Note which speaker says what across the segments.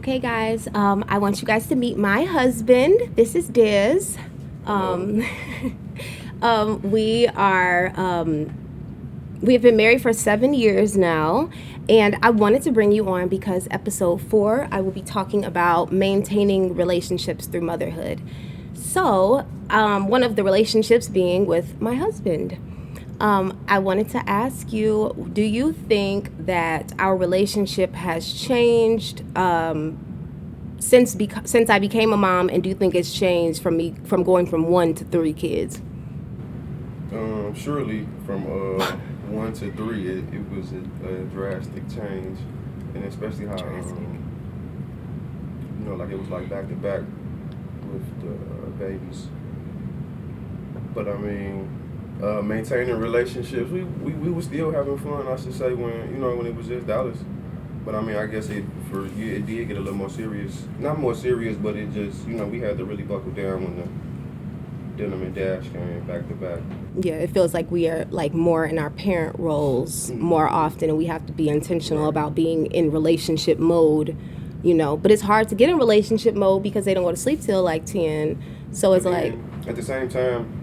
Speaker 1: Okay, guys, I want you guys to meet my husband. This is Diz. Um, we are we have been married for 7 years now, and I wanted to bring you on because episode 4, I will be talking about maintaining relationships through motherhood. So, one of the relationships being with my husband. I wanted to ask you, do you think that our relationship has changed since I became a mom, and do you think it's changed from going from 1 to 3 kids?
Speaker 2: Surely from 1 to 3, it was a drastic change, and especially how like it was like back to back with the babies. But I mean, maintaining relationships, we were still having fun. I should say when it was just Dallas. But I mean, I guess it did get a little more serious. Not more serious, but it just we had to really buckle down when the Denim and Dash came back to back.
Speaker 1: Yeah, it feels like we are like more in our parent roles more often, and we have to be intentional about being in relationship mode, But it's hard to get in relationship mode because they don't go to sleep till like 10. So it's like
Speaker 2: at the same time,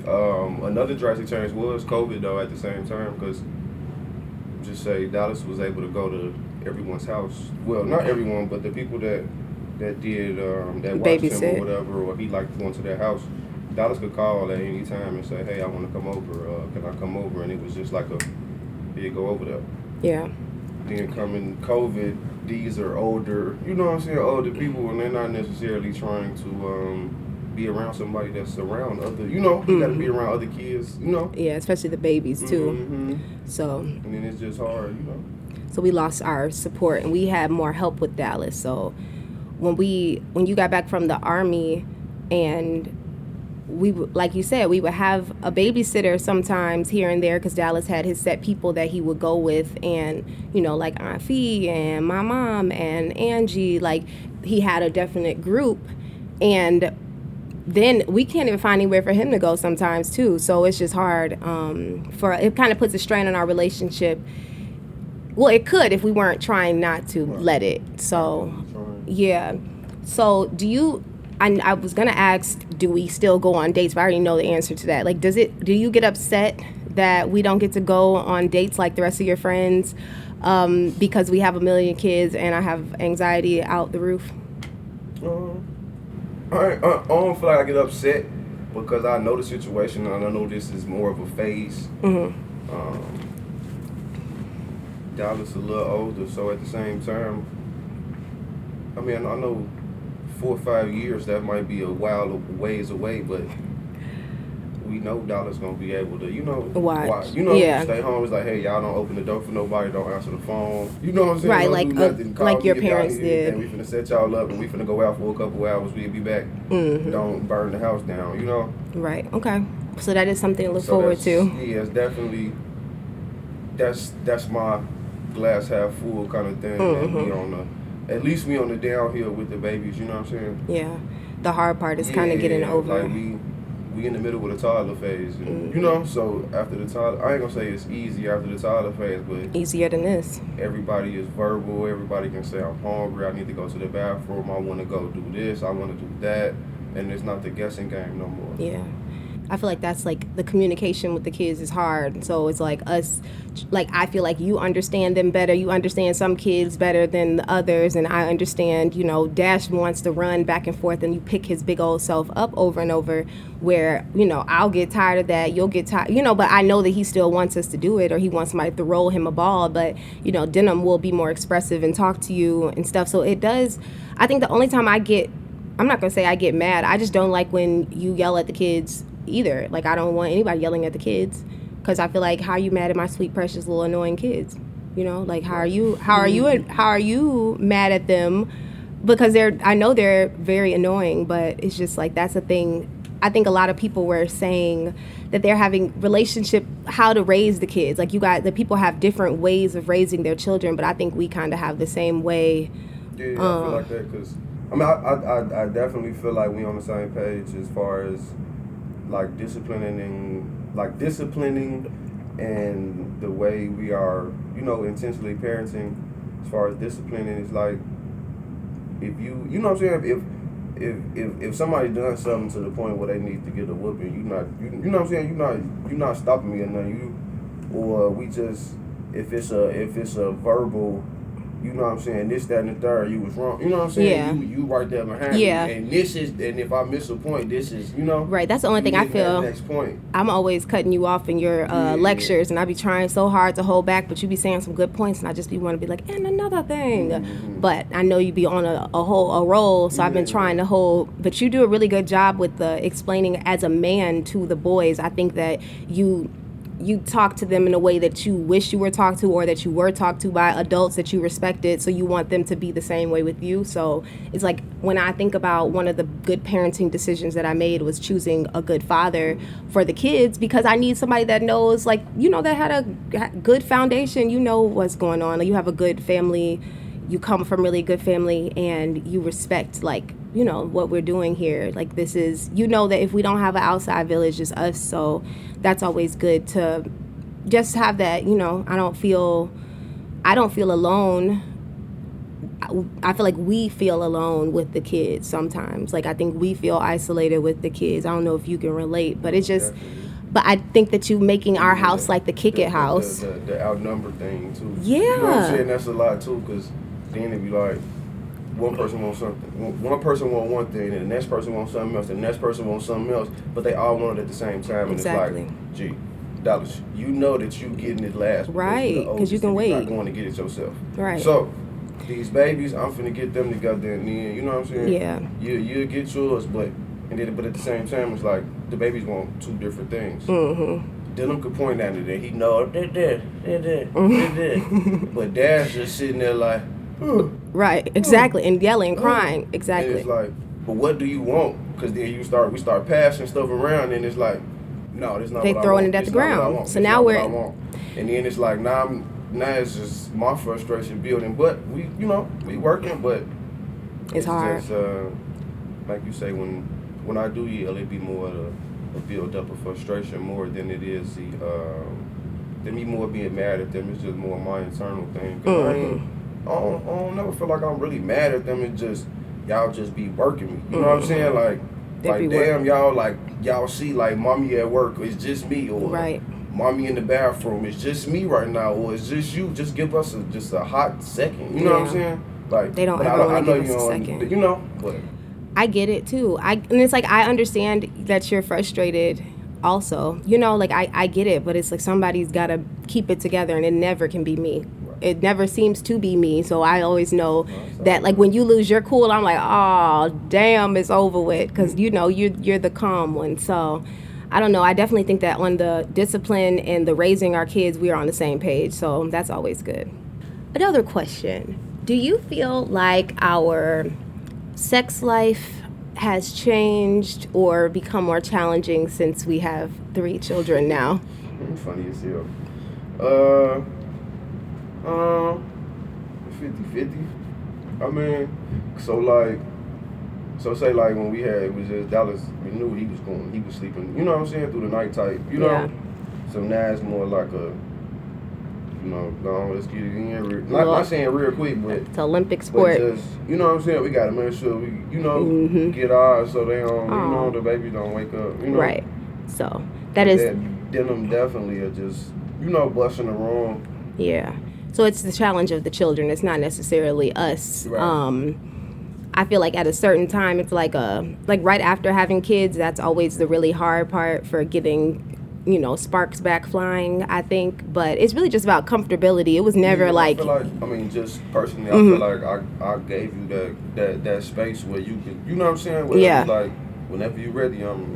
Speaker 2: another drastic change was COVID though. At the same time, because just say Dallas was able to go to everyone's house. Well, not everyone, but the people that did that watched him or whatever, or he liked going to their house. Dallas could call at any time and say, "Hey, I want to come over. Can I come over?" And it was just like here, go over there.
Speaker 1: Yeah.
Speaker 2: Then coming COVID, these are older, older people, and they're not necessarily trying to be around somebody that's around other, you got to be around other kids,
Speaker 1: Yeah, especially the babies too.
Speaker 2: Mm-hmm.
Speaker 1: So.
Speaker 2: And then it's just hard,
Speaker 1: So we lost our support, and we had more help with Dallas. So when you got back from the Army, and we, like you said, we would have a babysitter sometimes here and there because Dallas had his set people that he would go with, and like Aunt Fee and my mom and Angie, like he had a definite group, and then we can't even find anywhere for him to go sometimes too. So it's just hard. It kind of puts a strain on our relationship. Well, it could if we weren't trying not to let it. So, yeah. So, I was going to ask, do we still go on dates? But I already know the answer to that. Like, do you get upset that we don't get to go on dates like the rest of your friends because we have a million kids and I have anxiety out the roof?
Speaker 2: I don't feel like I get upset because I know the situation and I know this is more of a phase.
Speaker 1: Mm-hmm.
Speaker 2: Dallas a little older, so at the same time, I mean, I know 4 or 5 years that might be a while ways away, but we know Dallas gonna be able to,
Speaker 1: watch.
Speaker 2: Stay home. It's like, hey, y'all don't open the door for nobody, don't answer the phone. You know what I'm saying?
Speaker 1: Right, like your parents did.
Speaker 2: And we finna set y'all up, and we finna go out for a couple hours. We'll be back.
Speaker 1: Mm-hmm.
Speaker 2: Don't burn the house down.
Speaker 1: Right. Okay. So that is something to look forward to.
Speaker 2: Yeah, it's definitely. That's my glass half full kind of thing.
Speaker 1: Mm-hmm.
Speaker 2: And at least we on the downhill with the babies, you know what I'm saying?
Speaker 1: Yeah. The hard part is kind of getting over.
Speaker 2: Like we in the middle with the toddler phase, and, so after the toddler, I ain't gonna say it's easy after the toddler phase, but
Speaker 1: easier than this.
Speaker 2: Everybody is verbal. Everybody can say, I'm hungry, I need to go to the bathroom, I want to go do this, I want to do that, and it's not the guessing game no more.
Speaker 1: Yeah. I feel like that's like the communication with the kids is hard. So it's like us, like I feel like you understand them better. You understand some kids better than the others. And I understand, Dash wants to run back and forth and you pick his big old self up over and over where, I'll get tired of that. You'll get tired, but I know that he still wants us to do it or he wants somebody to throw him a ball. But, Denim will be more expressive and talk to you and stuff. So it does. I think the only time I'm not going to say I get mad. I just don't like when you yell at the kids either. Like I don't want anybody yelling at the kids because I feel like, how are you mad at my sweet precious little annoying kids? Like how are you mad at them? Because I know they're very annoying, but it's just like that's a thing. I think a lot of people were saying that they're having how to raise the kids. Like the people have different ways of raising their children, but I think we kind of have the same way.
Speaker 2: Yeah, I feel like that because I definitely feel like we on the same page as far as like disciplining and the way we are, intentionally parenting as far as disciplining is like if you know what I'm saying, if somebody done something to the point where they need to get a whooping, you know what I'm saying, you're not stopping me or nothing. Or we just, if it's a verbal, you know what I'm saying, this, that, and the third, you was wrong. You know what I'm saying?
Speaker 1: Yeah.
Speaker 2: You right there behind me. And if I miss a point, this is,
Speaker 1: Right, that's the only thing I feel.
Speaker 2: Next point.
Speaker 1: I'm always cutting you off in your lectures, and I be trying so hard to hold back, but you be saying some good points, and I just be want to be like, and another thing.
Speaker 2: Mm-hmm.
Speaker 1: But I know you be on a roll, so I've been trying to hold. But you do a really good job with the explaining as a man to the boys. I think that you talk to them in a way that you wish you were talked to, or that you were talked to by adults that you respected, so you want them to be the same way with you. So it's like, when I think about one of the good parenting decisions that I made was choosing a good father for the kids, because I need somebody that knows, like, that had a good foundation, what's going on, like, you have a good family, you come from really good family, and you respect, like, what we're doing here. Like, this is, that if we don't have an outside village, it's us. So that's always good to just have that, I don't feel alone. I feel like we feel alone with the kids sometimes. Like, I think we feel isolated with the kids. I don't know if you can relate, but it's just, but I think that you making our house like the kick it house.
Speaker 2: The outnumber thing, too.
Speaker 1: Yeah.
Speaker 2: You know what I'm saying? That's a lot, too, because then it'd be like, one person wants something. One person wants one thing, and the next person wants something else, and the next person wants something else, but they all want it at the same time. And
Speaker 1: exactly.
Speaker 2: It's like, gee, Dallas, you know that you getting it last.
Speaker 1: Right, because you can wait.
Speaker 2: You're not going to get it yourself.
Speaker 1: Right.
Speaker 2: So, these babies, I'm finna get them together, and then, you know what I'm saying?
Speaker 1: Yeah.
Speaker 2: You'll get yours, but at the same time, it's like, the babies want two different things.
Speaker 1: Mm-hmm.
Speaker 2: Dylan could point at it, and he know, they're dead. But Dad's just sitting there like,
Speaker 1: right, exactly, and yelling and crying, exactly.
Speaker 2: And it's like, but what do you want? Because then we start passing stuff around, and it's like, no, this not
Speaker 1: they
Speaker 2: what I want.
Speaker 1: throwing it at the ground. So now we're,
Speaker 2: and then it's like, now it's just my frustration building. But we working, but
Speaker 1: it's hard.
Speaker 2: Just, like you say, when I do yell, it be more a build up of frustration more than it is than me more being mad at them. It's just more my internal thing. I don't never feel like I'm really mad at them. It's just, y'all just be working me. You know what I'm saying? Like damn, y'all see, like, mommy at work, it's just me. Or
Speaker 1: right.
Speaker 2: Mommy in the bathroom, it's just me right now. Or it's just you. Just give us just a hot second. You know what I'm saying? Like,
Speaker 1: they don't ever want to give us a second.
Speaker 2: But
Speaker 1: I get it, too. And it's like, I understand that you're frustrated also. Like, I get it, but it's like somebody's got to keep it together, and it never can be me. It never seems to be me, so I always know that, like, when you lose your cool, I'm like, oh, damn, it's over with, because, you're the calm one. So, I don't know. I definitely think that on the discipline and the raising our kids, we are on the same page, so that's always good. Another question. Do you feel like our sex life has changed or become more challenging since we have 3 children now?
Speaker 2: Funny as hell. 50-50. I mean, so say like when we had, it was just Dallas, we knew he was sleeping, you know what I'm saying, through the night type,
Speaker 1: Yeah.
Speaker 2: So now it's more like a, let's get it in. Not saying real quick, but
Speaker 1: it's Olympic sport.
Speaker 2: But just, you know what I'm saying, we gotta make sure we, get ours so they don't, the baby don't wake up,
Speaker 1: Right. So that is.
Speaker 2: Then them definitely are just, busting the room.
Speaker 1: Yeah. So it's the challenge of the children. It's not necessarily us.
Speaker 2: Right.
Speaker 1: I feel like at a certain time, it's like right after having kids, that's always the really hard part for getting, sparks back flying, I think. But it's really just about comfortability. It was never
Speaker 2: I feel like, just personally, I feel like I gave you that space where you could, you know what I'm saying? Where it was like, whenever you're ready, I'm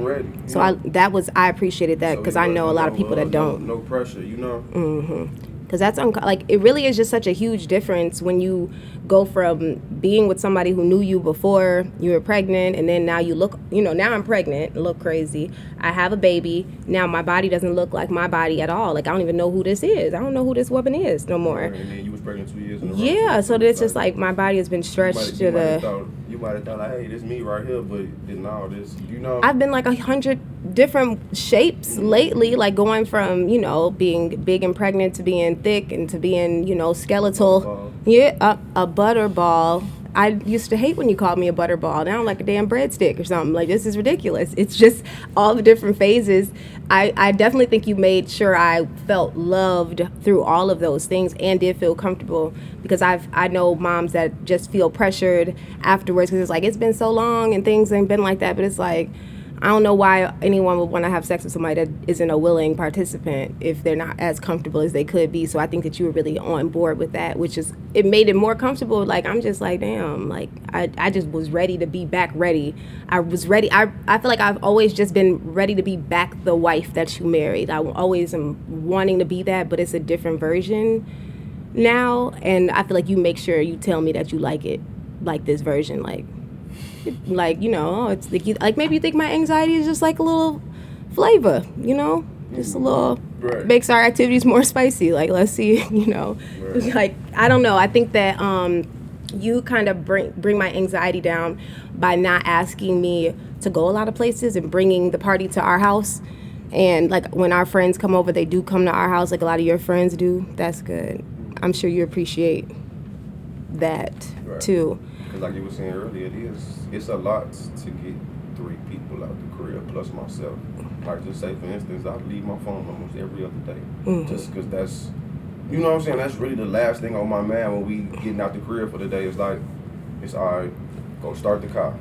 Speaker 2: ready.
Speaker 1: So I appreciated that, because I know a lot of people that don't.
Speaker 2: No pressure,
Speaker 1: Mm-hmm. Because that's it really is just such a huge difference when you go from being with somebody who knew you before you were pregnant, and then now you look, now I'm pregnant, look crazy. I have a baby. Now my body doesn't look like my body at all. Like, I don't even know who this is. I don't know who this woman is no more.
Speaker 2: And then you was pregnant 2 years in a row.
Speaker 1: Yeah, so it's just like my body has been stretched to the...
Speaker 2: You might have thought, like, hey, this me right here, but now this,
Speaker 1: I've been like 100 different shapes lately, like going from, being big and pregnant to being thick and to being, skeletal.
Speaker 2: Yeah,
Speaker 1: a butterball. I used to hate when you called me a butterball. Now I'm like a damn breadstick or something. Like, this is ridiculous. It's just all the different phases. I definitely think you made sure I felt loved through all of those things and did feel comfortable, because I know moms that just feel pressured afterwards because it's like, it's been so long and things ain't been like that. But it's like, I don't know why anyone would want to have sex with somebody that isn't a willing participant if they're not as comfortable as they could be. So I think that you were really on board with that, which is, it made it more comfortable. Like, I'm just like, damn, like, I just was ready to be back ready. I was ready. I feel like I've always just been ready to be back the wife that you married. I always am wanting to be that, but it's a different version now. And I feel like you make sure you tell me that you like it, like this version, like, you know, it's like, like maybe you think my anxiety is just like a little flavor, you know, just a little,
Speaker 2: Right.
Speaker 1: makes our activities more spicy. Like, let's see, you know,
Speaker 2: Right.
Speaker 1: like, I don't know. I think that you kind of bring my anxiety down by not asking me to go a lot of places and bringing the party to our house. And like, when our friends come over, they do come to our house, like a lot of your friends do. That's good. I'm sure you appreciate that
Speaker 2: Right.
Speaker 1: too.
Speaker 2: Because like you were saying earlier, it's a lot to get 3 people out the crib plus myself. Like, just say for instance, I leave my phone almost every other day, just because that's, you know what I'm saying, that's really the last thing on my mind when we getting out the crib for the day. It's like, it's all right, go start the car,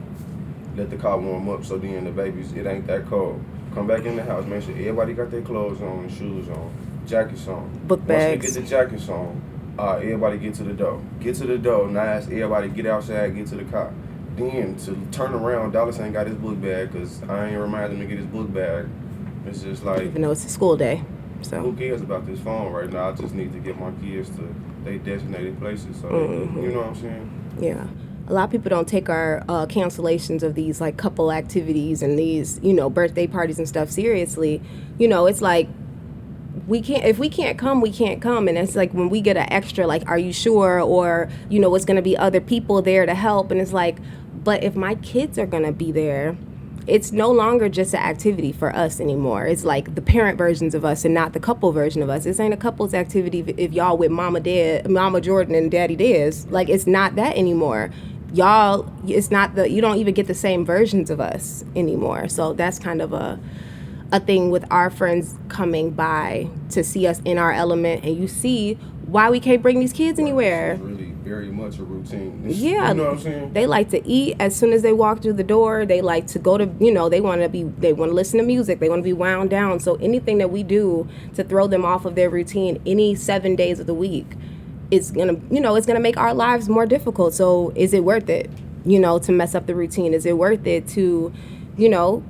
Speaker 2: let the car warm up, so then the babies, it ain't that cold. Come back in the house, make sure everybody got their clothes on and shoes on, jackets on.
Speaker 1: Book bags.
Speaker 2: Once they get the jackets on, everybody get to the door. Get to the door, nice, everybody get outside, get to the car. Then to turn around, Dallas ain't got his book bag because I ain't remind him to get his book bag. It's just like,
Speaker 1: Even though it's a school day.
Speaker 2: who
Speaker 1: So
Speaker 2: cares about this phone right now? I just need to get my kids to their designated places. So, you know what I'm saying?
Speaker 1: yeah, a lot of people don't take our cancellations of these like couple activities and these, you know, birthday parties and stuff seriously. You know, it's like, if we can't come, we can't come. And it's like, when we get an extra, like, are you sure? Or, you know, it's going to be other people there to help. And it's like, but if my kids are going to be there, it's no longer just an activity for us anymore. It's like the parent versions of us and not the couple version of us. This ain't a couple's activity if y'all with Mama Jordyn and Daddy Dez. Like, it's not that anymore. Y'all, it's not you don't even get the same versions of us anymore. So that's kind of a thing with our friends coming by to see us in our element, and you see why we can't bring these kids anywhere.
Speaker 2: It's really very much a routine.
Speaker 1: Yeah,
Speaker 2: you know what I'm saying?
Speaker 1: They like to eat as soon as they walk through the door. They like to go to, you know, they want to listen to music. They want to be wound down. So anything that we do to throw them off of their routine any 7 days of the week, it's gonna, you know, it's gonna make our lives more difficult. So is it worth it, you know, to mess up the routine? Is it worth it to, you know,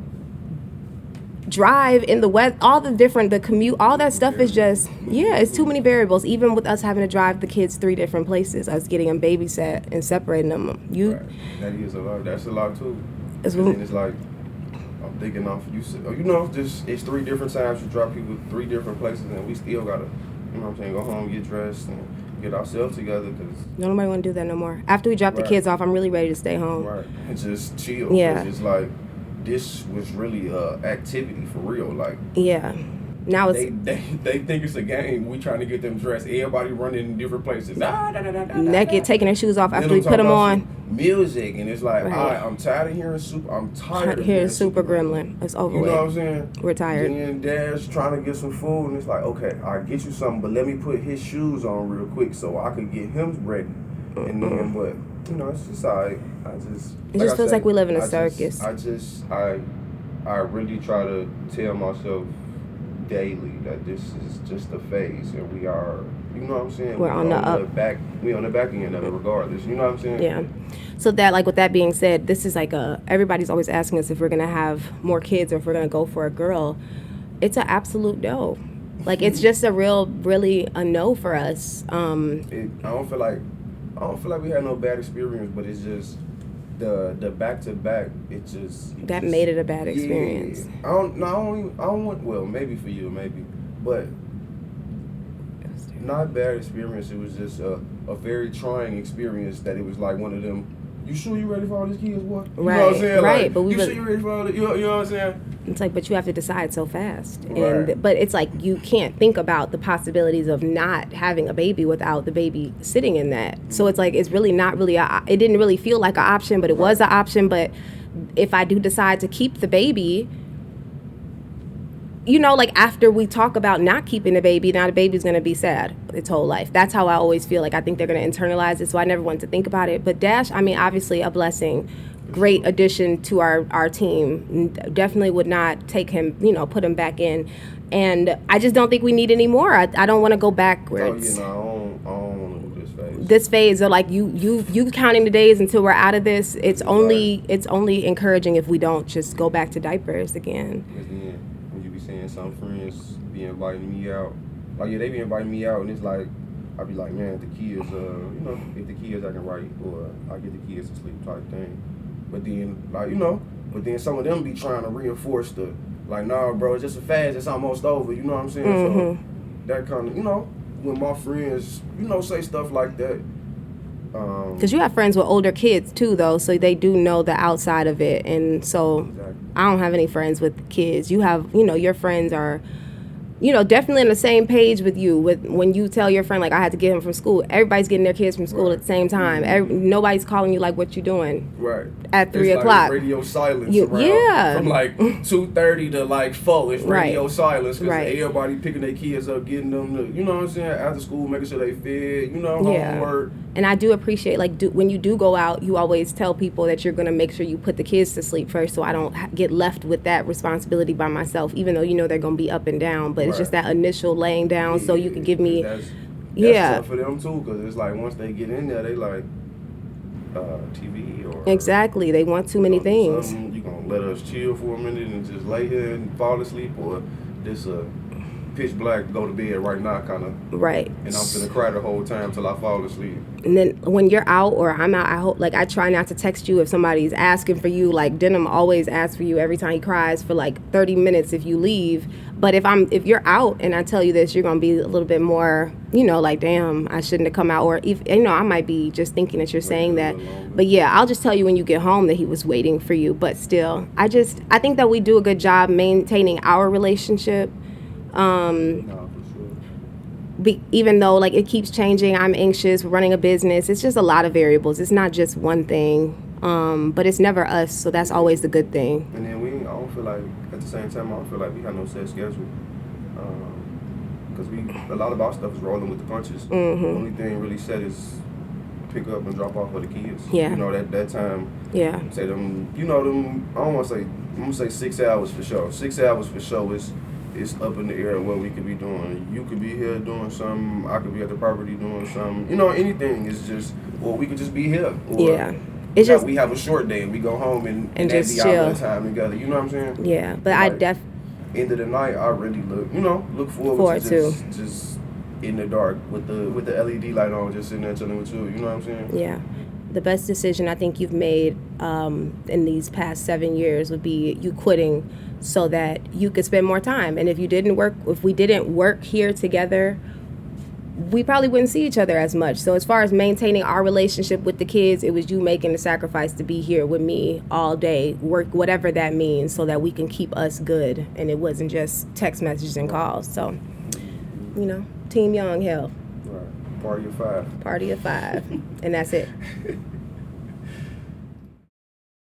Speaker 1: drive in the weather, the commute, all that stuff is just, yeah, it's too many variables. Even with us having to drive the kids 3 different places, us getting them babysat and separating them.
Speaker 2: Right. That is a lot. That's a lot too. And it's like, I'm thinking off, you know, it's 3 different times you drop people 3 different places, and we still gotta, you know what I'm saying, go home, get dressed, and get ourselves together. Cause
Speaker 1: nobody want to do that no more. After we drop the kids off, I'm really ready to stay home.
Speaker 2: Right. And just chill.
Speaker 1: Yeah.
Speaker 2: It's like, this was really activity for real. Like,
Speaker 1: yeah. Now it's
Speaker 2: they think it's a game. We trying to get them dressed. Everybody running in different places.
Speaker 1: naked, taking their shoes off after we put them on.
Speaker 2: Music, and it's like,
Speaker 1: Right.
Speaker 2: all right, I'm tired of hearing super. I'm tired of
Speaker 1: Here's Super Gremlin. It's over
Speaker 2: You
Speaker 1: with.
Speaker 2: know what I'm saying?
Speaker 1: We're tired.
Speaker 2: And Dad's trying to get some food, and it's like, okay, I'll get you something, but let me put his shoes on real quick so I can get him ready. And then, but you know, it's just alright.
Speaker 1: It just feels like we live in a circus.
Speaker 2: I really try to tell myself daily that this is just a phase, and we are, you know what I'm saying?
Speaker 1: We're on the up.
Speaker 2: We on the back end of it regardless. You know what I'm saying?
Speaker 1: Yeah. So that, like, with that being said, this is like everybody's always asking us if we're gonna have more kids or if we're gonna go for a girl. It's an absolute no. Like, it's just really a no for us.
Speaker 2: I don't feel like we had no bad experience, but it's just the back to back. That
Speaker 1: made it a bad experience.
Speaker 2: I don't want. Well, maybe for you, maybe, but not bad experience. It was just a very trying experience. That it was like one of them. You sure you ready for all these kids, boy? You
Speaker 1: Right,
Speaker 2: know what I'm saying?
Speaker 1: right.
Speaker 2: Like,
Speaker 1: But
Speaker 2: sure you ready for all this? You know what I'm saying?
Speaker 1: It's like, but you have to decide so fast.
Speaker 2: Right.
Speaker 1: But it's like you can't think about the possibilities of not having a baby without the baby sitting in that. So it's like, it's really not really, it didn't really feel like an option, but it was an option. But if I do decide to keep the baby, you know, like after we talk about not keeping the baby, now the baby's going to be sad its whole life. That's how I always feel. Like I think they're going to internalize it. So I never wanted to think about it. But Dash, I mean, obviously a blessing. Great addition to our team. Definitely would not take him, you know, put him back in. And I just don't think we need any more. I don't want to go backwards.
Speaker 2: Oh, you know, I don't want to do this phase.
Speaker 1: This phase of like you counting the days until we're out of this. It's only encouraging if we don't just go back to diapers again.
Speaker 2: Because then when you be seeing some friends be inviting me out, like yeah, they be inviting me out, and it's like I be like, man, if the kids, you know, if the kids I can write, or I get the kids to sleep type thing. But then, like, you know, some of them be trying to reinforce the, like, nah, bro, it's just a fast, it's almost over, you know what I'm saying? So that kind of, you know, when my friends, you know, say stuff like that.
Speaker 1: Because you have friends with older kids, too, though, so they do know the outside of it. And so
Speaker 2: Exactly.
Speaker 1: I don't have any friends with kids. You have, you know, your friends are, you know, definitely on the same page with you. With when you tell your friend, like, I had to get him from school, everybody's getting their kids from school at the same time. Nobody's calling you like, what you doing?
Speaker 2: Right.
Speaker 1: At 3
Speaker 2: it's
Speaker 1: o'clock.
Speaker 2: Like radio silence around.
Speaker 1: Yeah.
Speaker 2: From like 2:30 to like 4. It's radio
Speaker 1: Right.
Speaker 2: silence because
Speaker 1: Right.
Speaker 2: everybody picking their kids up, getting them to, you know what I'm saying, after school, making sure they fed, you know,
Speaker 1: Yeah.
Speaker 2: homework.
Speaker 1: And I do appreciate, like, when you do go out, you always tell people that you're going to make sure you put the kids to sleep first, so I don't get left with that responsibility by myself, even though you know they're going to be up and down. But it's just that initial laying down, so you can give me,
Speaker 2: That's tough for them too, because it's like once they get in there, they like TV or
Speaker 1: exactly. They want too many things.
Speaker 2: You gonna let us chill for a minute and just lay here and fall asleep, or this pitch black, go to bed right now kind of.
Speaker 1: Right.
Speaker 2: And I'm gonna cry the whole time till I fall asleep.
Speaker 1: And then when you're out or I'm out, I hope, like, I try not to text you if somebody's asking for you. Like, Denim always asks for you every time he cries for like 30 minutes if you leave. But if you're out and I tell you this, you're gonna be a little bit more, you know, like, damn, I shouldn't have come out. Or if, you know, I might be just thinking that you're saying that. But yeah, I'll just tell you when you get home that he was waiting for you. But still, I think that we do a good job maintaining our relationship.
Speaker 2: No, for sure.
Speaker 1: Even though, like, it keeps changing, I'm anxious, we're running a business, it's just a lot of variables. It's not just one thing, but it's never us, so that's always the good thing.
Speaker 2: And then I don't feel like, at the same time, I don't feel like we have no set schedule. Because a lot of our stuff is rolling with the punches. The only thing really set is pick up and drop off for the kids.
Speaker 1: Yeah.
Speaker 2: You know, that time.
Speaker 1: Yeah.
Speaker 2: Say them, you know, them, I don't want to say, I'm going to say 6 hours for sure. 6 hours for sure is up in the air what we could be doing. You could be here doing something, I could be at the property doing something. You know, anything is just, or we could just be here. Or
Speaker 1: Yeah. It's just,
Speaker 2: we have a short day and we go home and
Speaker 1: just
Speaker 2: be
Speaker 1: chill.
Speaker 2: out of the time together. You know what I'm saying?
Speaker 1: yeah, but
Speaker 2: Like,
Speaker 1: I
Speaker 2: end of the night, I really look forward to just in the dark with the LED light on, just sitting there chilling with you. You know what I'm saying?
Speaker 1: yeah. The best decision I think you've made in these past 7 years would be you quitting so that you could spend more time. And if we didn't work here together, we probably wouldn't see each other as much. So as far as maintaining our relationship with the kids, it was you making the sacrifice to be here with me all day, work whatever that means, so that we can keep us good. And it wasn't just text messages and calls. So, you know, Team Young, hell.
Speaker 2: Right. Party of 5.
Speaker 1: Party of 5. And that's it.